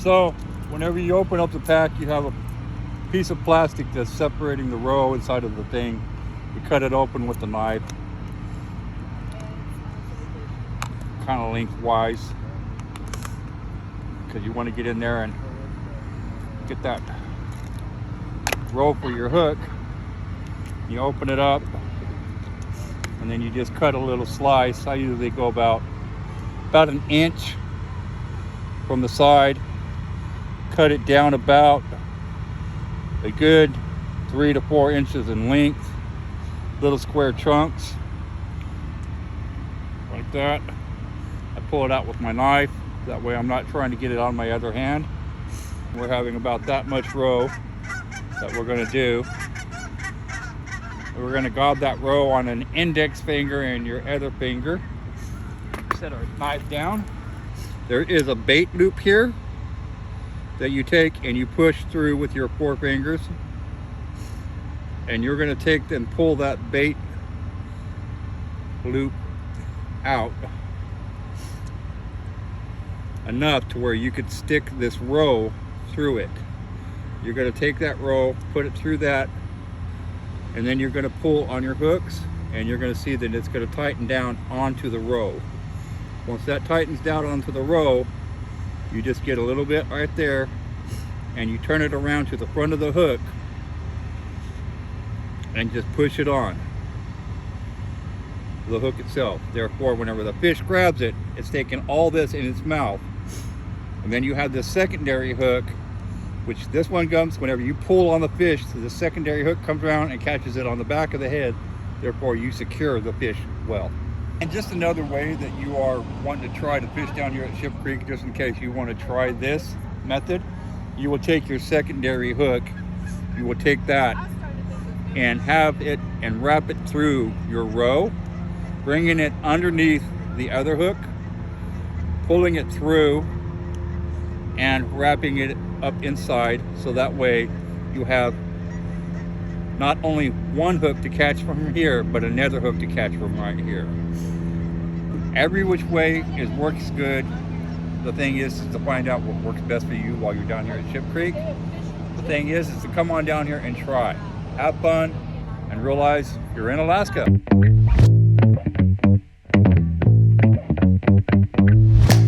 So whenever you open up the pack, you have a piece of plastic that's separating the roe inside of the thing. You cut it open with the knife, kind of lengthwise, because you want to get in there and get that roe for your hook. You open it up, and then you just cut a little slice. I usually go about an inch from the side, cut it down about a good 3 to 4 inches in length, little square chunks like that. I pull it out with my knife, that way I'm not trying to get it on my other hand. We're having about that much roe that we're going to do. We're going to gob that roe on an index finger and your other finger. Set our knife down. There is a bait loop here that you take and you push through with your 4 fingers, and you're going to take and pull that bait loop out enough to where you could stick this roe through it. You're going to take that roe, put it through that, and then you're going to pull on your hooks, and you're going to see that it's going to tighten down onto the roe. Once that tightens down onto the roe, you just get a little bit right there, and you turn it around to the front of the hook and just push it on the hook itself. Therefore, whenever the fish grabs it, it's taking all this in its mouth. And then you have this secondary hook, which this one comes whenever you pull on the fish, so the secondary hook comes around and catches it on the back of the head. Therefore, you secure the fish well. And just another way that you are wanting to try to fish down here at Ship Creek, just in case you want to try this method, you will take your secondary hook, you will take that and have it and wrap it through your roe, bringing it underneath the other hook, pulling it through and wrapping it up inside, so that way you have not only one hook to catch from here, but another hook to catch from right here. Every which way works good. The thing is to find out what works best for you while you're down here at Ship Creek. The thing is to come on down here and try. Have fun and realize you're in Alaska.